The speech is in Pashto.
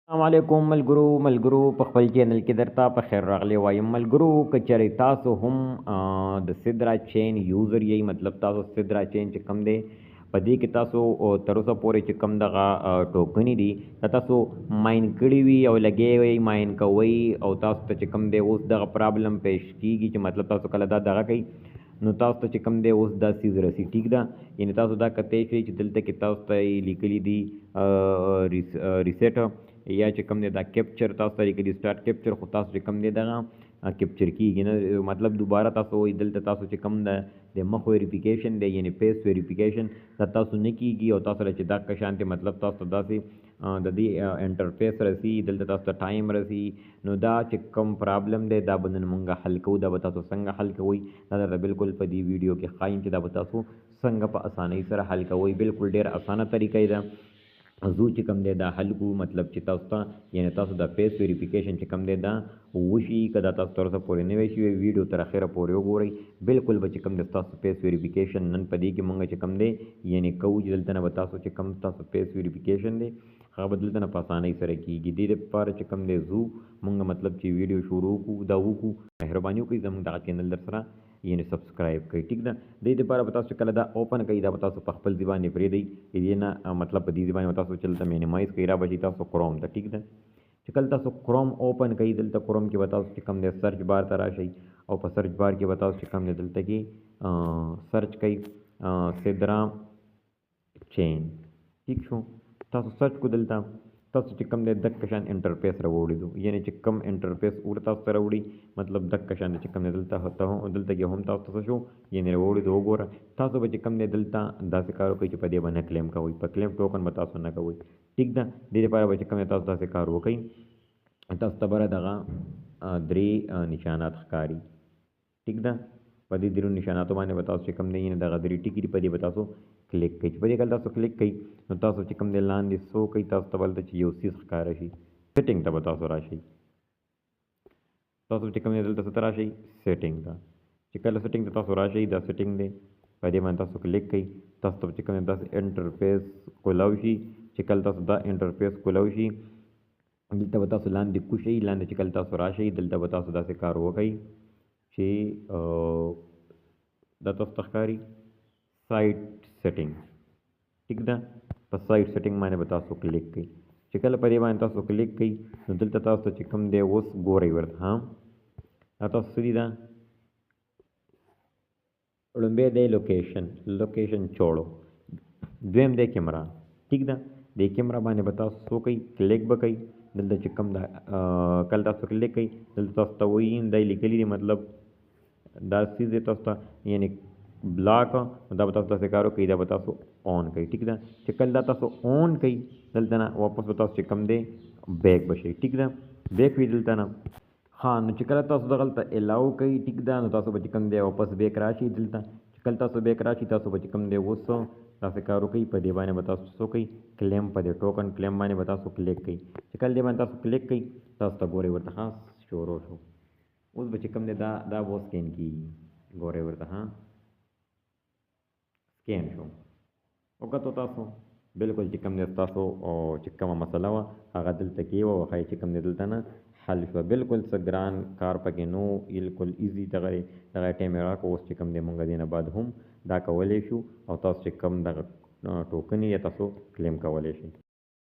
السلام علیکم ملګرو په خپل چینل کې درته په خیر راغلی وایم ملګرو که چېرې تاسو هم د سدرا چین یوزر یې مطلب تاسو سدرا چین چې کم دی په دې کې تاسو تر اوسه پورې چې کم دغه ټوکنې دي دا تاسو ماین کړي وي او لګې وي ماین کوئ او تاسو ته چې کم دی اوس دغه پرابلم پیش کیږي چې مطلب تاسو کله دا دغه کوي نو تاسو ته چې کم دی اوس دا سیز رسی ټیک ده یعنی تاسو دا کتی شئ چې دلته کې تاسو ته لیکلي دي ریسیټ یا چې کوم دی دا کیپچر تاسو ته لیکلي سټارټ کیپچر خو تاسو چې کوم دی دغه کیپچر کیږي نه مطلب دوباره تاسو وایي دلته تاسو چې کوم د مخ ویریفیکیشن دی یعنی فیس ویریفیکیشن دا تاسو نه کیږي او تاسو چې دا کشان دی مطلب تاسو ته داسې د دې انټرفیس رسی دلته تاسو ته ټایم رسی نو دا چې کوم پرابلم دی دا به نن مونږ حل کوو دا به تاسو څنګه حل کوئ دا درته بالکل په دې ویډیو کې ښایم چې دا به تاسو څنګه په اسانۍ سره حل کوئ بالکل ډېر اسانه طریقه ده زو چې کوم دی دا حل کو مطلب چې تاسو ته یعنی تاسو د فیس ویریفیکیشن چې کوم دی دا وشي که دا تاسو تر اوسه پورې نه وی شوی ویډیو تر اخره پورې وګورئ بالکل به چې کوم دی تاسو فیس ویریفیکیشن نن په دې کې مونږ چې کوم دی یعنی کوو چې دلته نه به تاسو چې کوم تاسو فیس ویریفیکیشن دی هغه به دلته نه په اسانۍ سره کېږي دې دپاره چې کوم دی زو مونږ مطلب چې ویډیو شروع کړو دا وکړو مهرباني وکړئ زموږ دغه چینل در سره یعنی سبسکرایب کړئ ټیک ده دې دپاره به تاسو کله دا اوپن کوئ دا به تاسو په خپل ځای باندې پرېږدئ دې نه مطلب په دې ځای باندې به تاسو چې دلته مینیمایز کوئ را به شي تاسو کروم ته ټیک ده چې کله تاسو کروم اوپن کوئ دلته کروم کې به تاسو چې کوم دی سرچ بار ته راشئ او په سرچ بار کې به تاسو چې کوم دی دلته کې سرچ کوئ سدرا چین ټیک شو تاسو سرچ کو دلته تاسو چې کوم دی دک شان انټرفیس راوړي دو یعنی چې کوم انټرفیس ور تاسو ته راوړي مطلب دک شان چې کوم دی دلته کې هم تاسو ته شو یعنی راوړي دو وګوره تاسو به چې کوم دی دلته داسې کار وکړئ چې په دې باندې کلیم کوئ په کلیم ټوکن به تاسو نه کوئ ټیک ده دې لپاره به چې کوم دی تاسو داسې کار وکړئ تاسو ته به دغه درې نشانات ښکاري ټیک ده په دې درو نشاناتو باندې به تاسو چې کوم دی یعنې دغه درې ټکي دي په دې به تاسو کلیک کوئ چې په دې کله تاسو کلیک کوئ نو تاسو چې کوم دی لاندې سو کوئ تاسو ته به هلته چې یو څیز ښکاره شي سیټینګ ته به تاسو راشئ تاسو چې کوم دی دلته څه ته راشئ سیټینګ ته چې کله سیټینګ ته تاسو راشئ دا سیټینګ دی په دې باندې تاسو کلیک کوئ تاسو ته چې کوم دی داسې انټرفیس کولاو شي چې کله تاسو دا انټرفیس کولاو شي دلته به تاسو لاندې کوشئ لاندې چې کله تاسو راشئ دلته به تاسو داسې کار وکئ چې دا تاسو ته ښکاري سایټ سیټینګ ټیک ده په سایټ سیټینګ باندې به تاسو کلیک کوئ چې کله په دې باندې تاسو کلیک کوئ نو دلته تاسو ته چې کوم دی اوس ګورئ ورته ها دا تاسو څه دي دا لومبی دی لوکیشن چوړو دویم دی کیمرا ټیک ده دې کیمرا باندې به تاسو څه کوئ کلیک به کوئ دلته چې کوم دا کله تاسو کلیک کوئ دلته تاسو ته وایي دی لیکلي دي مطلب دا څیز دی تاسو ته یعنی بلاک دا به تاسو داسې کار وکړئ دا به تاسو آن کوئ ټیک ده چې کله دا تاسو آن کوئ دلته نه واپس به تاسو چې کوم دی بیک به شئ ټیک ده بیک وي دلته نه ها نو چې کله تاسو دغلته الاو کوئ ټیک ده نو تاسو به چې کوم دی واپس بیک راشي دلته چې کله تاسو بیک راشي تاسو به چې کوم دی اوس داسې کار وکړئ په دې باندې به تاسو څه وکړئ کلیم په دې ټوکن کلیم باندې به تاسو کلیک کوئ چې کله دې باندې تاسو کلیک کوئ تاسو ته ګورئ ورته ها شروع شو اوس به چې کوم دی دا به سکین کېږي ګورئ ورته ها سکین شو وکتو تاسو بالکل چې کوم دی تاسو چې کومه مسله وه هغه دلته کې وه ښایي چې کوم دی دلته نه حل شوه بالکل څه ګران کار پکې نو بالکل ایزي دغه ټایم یې راکړو اوس چې کوم دی مونږ دې نه بعد هم دا کولی شو او تاسو چې کوم دغه ټوکن یې تاسو کلیم کولی شئ